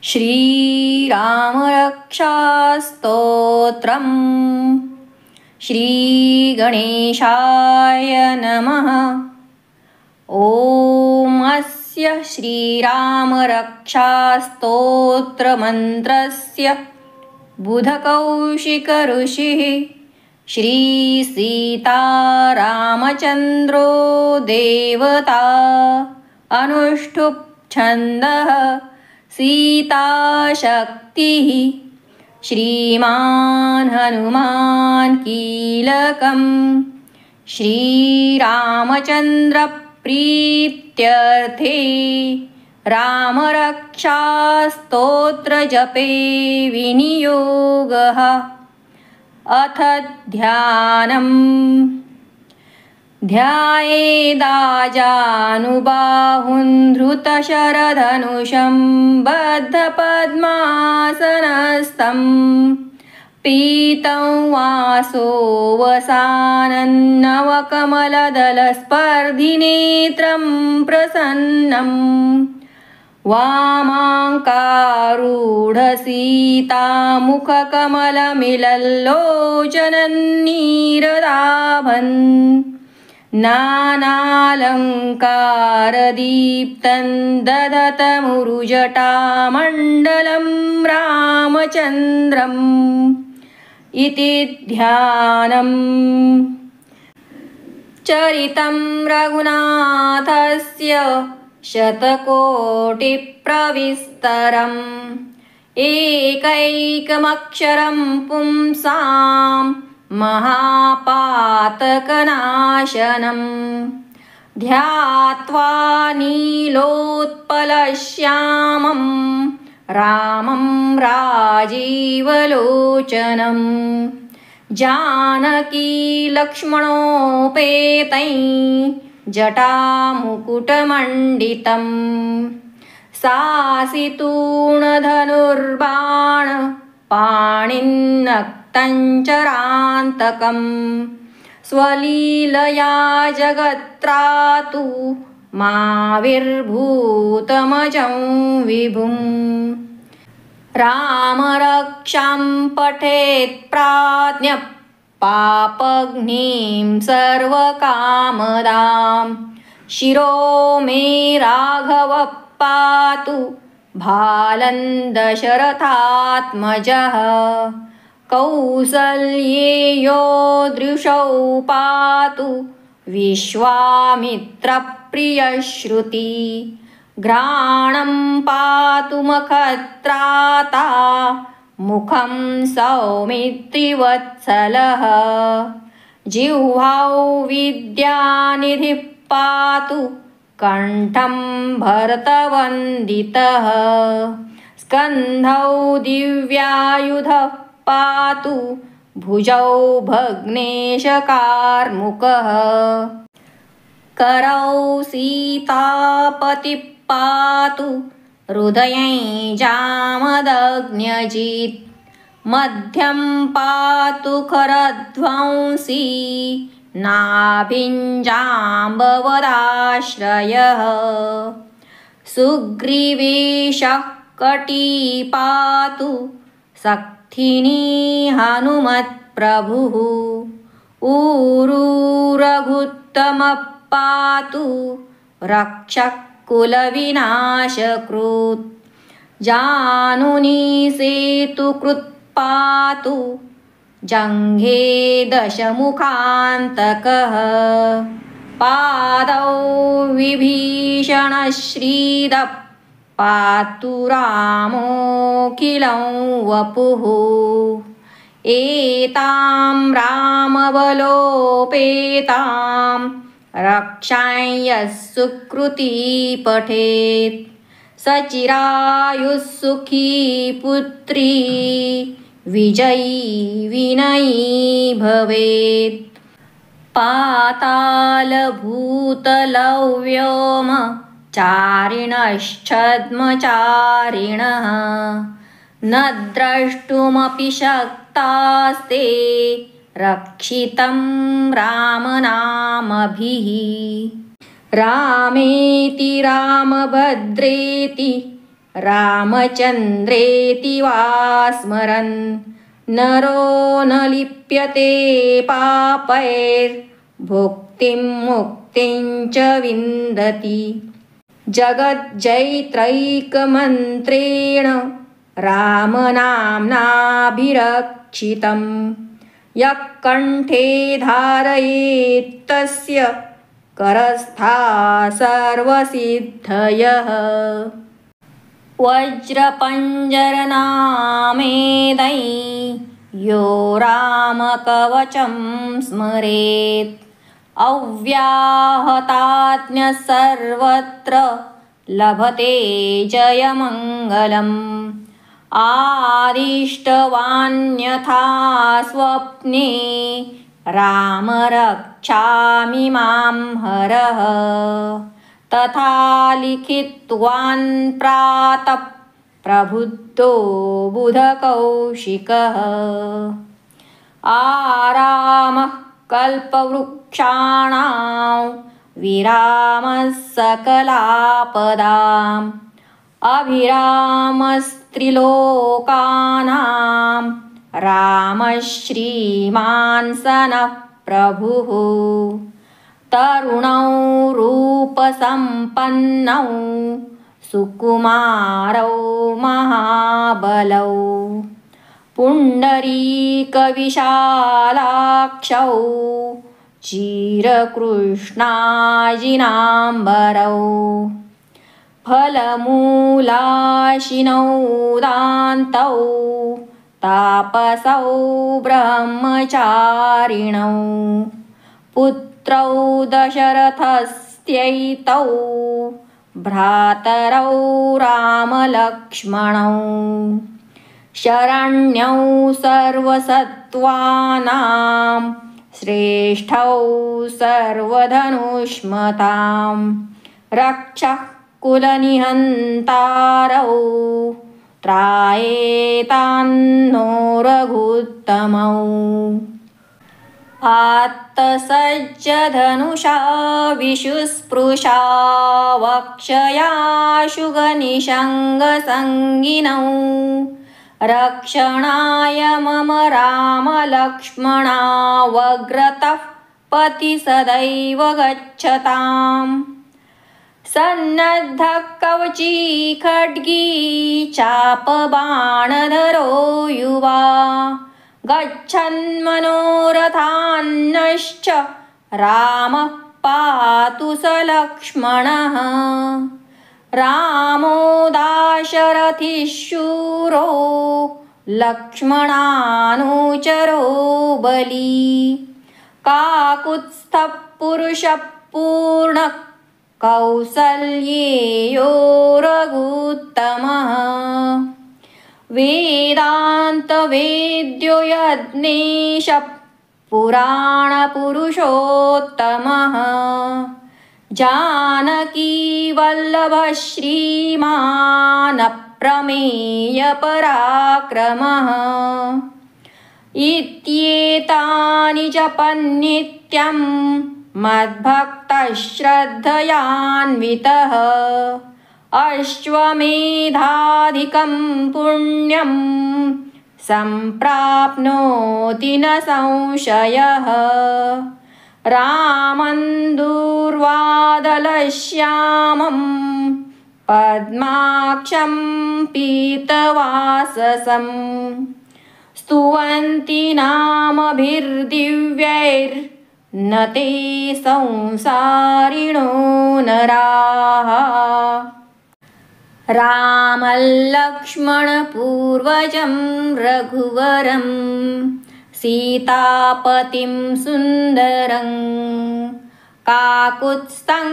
श्रीरामरक्षास्तोत्रम्। श्रीगणेशाय नमः। ॐ अस्य श्रीरामरक्षास्तोत्रमन्त्रस्य बुधकौशिकऋषिः श्रीसीतारामचन्द्रो देवता। अनुष्ठुप् छन्दः सीताशक्तिः। श्रीमान् हनुमान् कीलकम्। श्रीरामचन्द्रप्रीत्यर्थे रामरक्षास्तोत्रजपे विनियोगः। अथ ध्यानम्। ध्यायेदाजानुबाहुं धृतशरधनुषं बद्धपद्मासनस्थं। पीतं वासोऽवसानन्नवकमलदलस्पर्धिनेत्रं प्रसन्नं। वामाङ्कारूढसीतामुखकमलमिलल्लोचनन्नीरदाभन्। नानालङ्कारदीप्तं दधतमुरुजटामण्डलं रामचन्द्रम्। इति ध्यानम्। चरितं रघुनाथस्य शतकोटिप्रविस्तरम्। एकैकमक्षरं पुंसां महापातकनाशनम्। ध्यात्वा नीलोत्पलश्यामं रामं राजीवलोचनं। जानकीलक्ष्मणोपेतैः जटामुकुटमण्डितं। सासितूणधनुर्बाण पाणिन्नक्तञ्चरान्तकम्। स्वलीलया जगत्रातु माविर्भूतमजं विभुम्। रामरक्षां पठेत् प्राज्ञः पापघ्नीं सर्वकामदां। शिरो मे राघवः पातु भालं दशरथात्मजः। कौसल्येयो दृशौ पातु विश्वामित्रप्रियश्रुती। घ्राणं पातु मखत्राता मुखं सौमित्रिवत्सलः। जिह्वां विद्यानिधिः पातु कण्ठं भरतवन्दितः। स्कन्धौ दिव्यायुधः पातु भुजौ भग्नेशकार्मुकः। करौ सीतापतिः पातु हृदये जामदग्न्यजित्। मध्यं पातु खरध्वंसी नाभिञ्जाम्बवदाश्रयः। सुग्रीवेशः कटी पातु सक्थिनी हनुमत्प्रभुः। ऊरू रघुत्तमः पातु रक्षः कुलविनाशकृत्। जानुनी सेतुकृत् पातु जङ्घे दशमुखान्तकः। पादौ विभीषणश्रीदः पातु रामोऽखिलं वपुः। एतां रामबलोपेतां रक्षां यः सुकृती पठेत्। सचिरायुः सुखी पुत्री विजयी विनयी भवेत्। पातालभूतलव्योम चारिणश्छद्मचारिणः। न द्रष्टुमपि शक्तास्ते रक्षितं रामनामभिः। रामेति रामभद्रेति रामचन्द्रेति वा स्मरन् नरो न लिप्यते पापैर्भुक्तिं मुक्तिं च विन्दति। जगज्जैत्रैकमन्त्रेण रामनाम्नाभिरक्षितं यः कण्ठे धारयेत्तस्य करस्था सर्वसिद्धयः। वज्रपञ्जरनामेदै यो रामकवचं स्मरेत् अव्याहताज्ञः सर्वत्र लभते जयमङ्गलम्। आदिष्टवान्यथा स्वप्ने राम रक्षामि मां हरः तथा लिखित्वान् प्रातः प्रबुद्धो बुधकौशिकः। आरामः कल्पवृक्षाणां विरामः सकलापदाम् अभिरामस्त्रिलोकानां रामः श्रीमान् स नः प्रभुः। तरुणौ रूपसम्पन्नौ सुकुमारौ महाबलौ पुण्डरीकविशालाक्षौ चिरकृष्णाजिनाम्बरौ फलमूलाशिनौ दान्तौ तापसौ ब्रह्मचारिणौ पुत्रौ दशरथस्त्यैतौ भ्रातरौ रामलक्ष्मणौ शरण्यौ सर्वसत्त्वानां श्रेष्ठौ सर्वधनुष्मतां रक्षः कुलनिहन्तारौ त्रायेतान्नो रघुत्तमौ। आत्तसज्जधनुषा विशुस्पृशा वक्षयाशुगनिषङ्गसङ्गिनौ रक्षणाय मम रामलक्ष्मणावग्रतः पति सदैव गच्छताम्। सन्नद्धः कवची खड्गी चापबाणधरो युवा गच्छन्मनोरथान्नश्च रामः पातु स लक्ष्मणः। रामो दाशरथिः शूरो लक्ष्मणानुचरो बली काकुत्स्थः पुरुषः पूर्णः कौसल्येयो रघुत्तमः। वेदान्तवेद्यो यज्ञेशः पुराणपुरुषोत्तमः जानकीवल्लभः श्रीमान् अप्रमेयपराक्रमः। इत्येतानि जपन्नित्यं मद्भक्तः श्रद्धयान्वितः अश्वमेधाधिकं पुण्यं सम्प्राप्नोति न संशयः। रामं दूर्वादलश्यामं पद्माक्षं पीतवाससं स्तुवन्ति नामभिर्दिव्यैर्न ते संसारिणो नराः। रामल्लक्ष्मणपूर्वजं रघुवरं सीतापतिं सुन्दरं काकुत्स्थं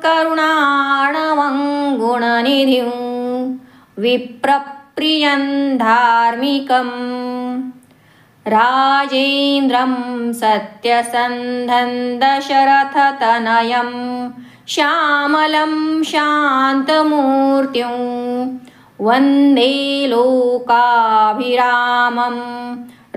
करुणार्णवं गुणनिधिं विप्रप्रियं धार्मिकं राजेन्द्रं सत्यसन्धं दशरथतनयं श्यामलं शान्तमूर्तिं वन्दे लोकाभिरामं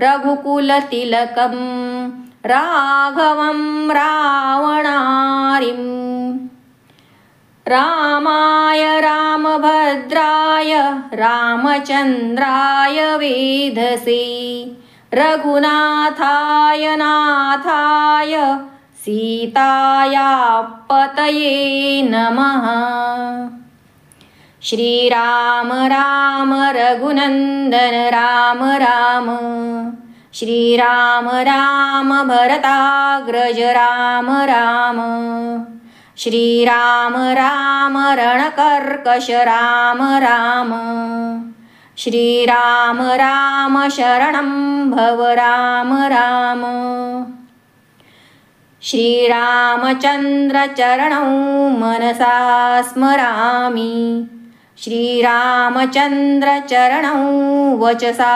रघुकुलतिलकं राघवं रावणारिं। रामाय रामभद्राय रामचन्द्राय वेधसे रघुनाथाय नाथाय सीतायापतये नमः। श्रीराम राम रघुनन्दन राम राम श्रीराम राम भरताग्रज राम राम श्रीराम राम रणकर्कश राम राम श्रीराम राम शरणं भव राम राम श्रीरामचन्द्रचरणौ मनसा स्मरामि श्रीरामचन्द्रचरणौ वचसा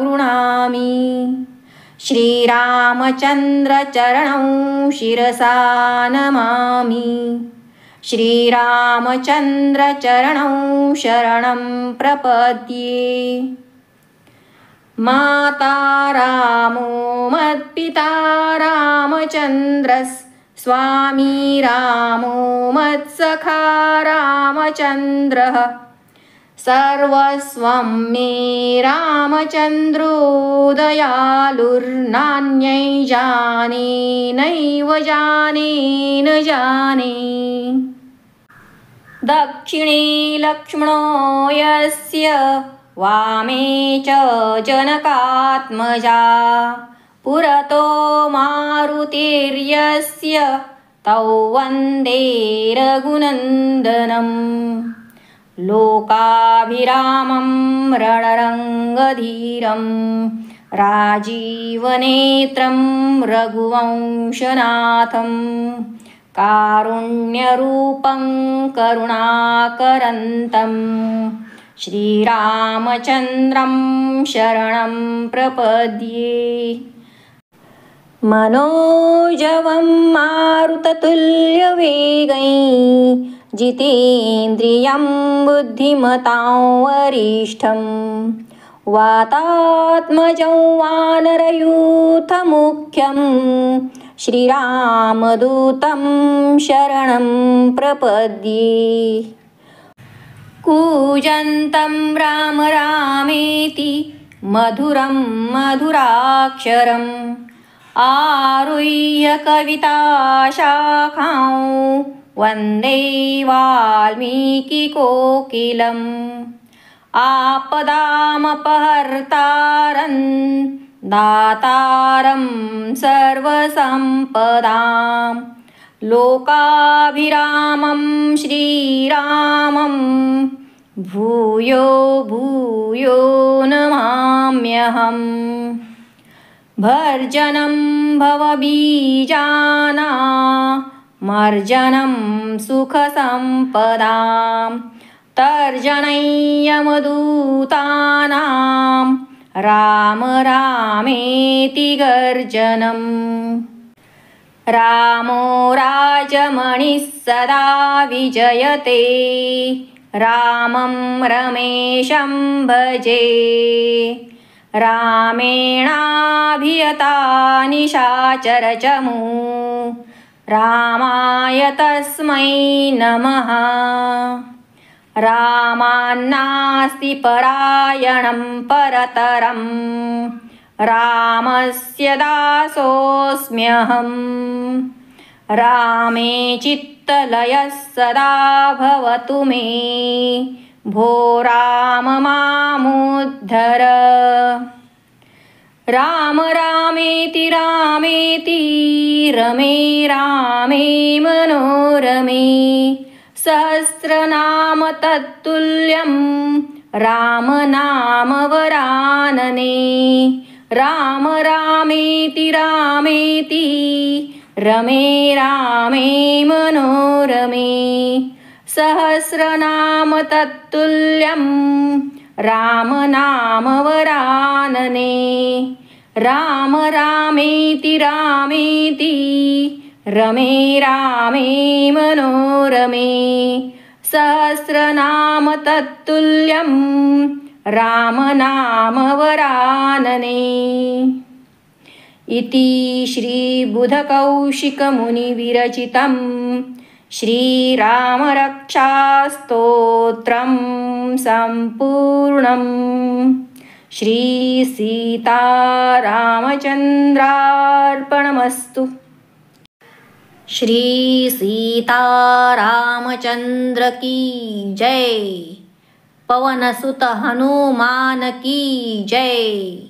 गृह्णामि श्रीरामचन्द्रचरणौ शिरसा नमामि श्रीरामचन्द्रचरणौ शरणं प्रपद्ये। माता रामो मत्पिता रामचन्द्रस् स्वामी रामो मत्सखा रामचन्द्रः सर्वस्वं मे रामचन्द्रो दयालुर्नान्यै जाने नैव जाने न जाने। दक्षिणे लक्ष्मणो यस्य वामे च जनकात्मजा पुरतो मारुतिर्यस्य तौ वन्दे रघुनन्दनम्। लोकाभिरामं रणरङ्गधीरं राजीवनेत्रं रघुवंशनाथं कारुण्यरूपं करुणाकरन्तं श्रीरामचन्द्रं शरणं प्रपद्ये। मनोजवं मारुततुल्यवेगै जितेन्द्रियं बुद्धिमतां वरिष्ठं वातात्मजं वानरयूथमुख्यं श्रीरामदूतं शरणं प्रपद्ये। कूजन्तं राम रामेति मधुरं मधुराक्षरम् आरुह्य कविताशाखां वन्दे वाल्मीकिकोकिलम्। आपदामपहर्तारं दातारं सर्वसम्पदां लोकाभिरामं श्रीरामं भूयो भूयो नमाम्यहम्। भर्जनं भवबीजानामर्जनं सुखसम्पदां तर्जनयमदूतानां राम रामेति गर्जनम्। रामो राजमणिः सदा विजयते रामं रमेशं भजे। रामेणाभियता निशाचरचमू रामाय तस्मै नमः। रामान्नास्ति परायणं परतरं रामस्य दासोऽस्म्यहम्। रामे चित्तलयः सदा भवतु मे भो राम मामुद्धर। राम रामेति रामेति रमे रामे मनोरमे सहस्रनाम तत्तुल्यं राम नाम वरानने। राम रामेति रामेति रमे रामे मनोरमे सहस्रनाम तत्तुल्यं राम नाम वरानने। राम रामेति रामेति रमे रामे मनोरमे सहस्रनाम तत्तुल्यं राम नाम वरानने। इति श्रीबुधकौशिकमुनिविरचितं श्रीरामरक्षास्तोत्रं सम्पूर्णम्। श्रीसीतारामचन्द्रार्पणमस्तु। श्री सीतारामचंद्र की जय। पवन सुत हनुमान की जय।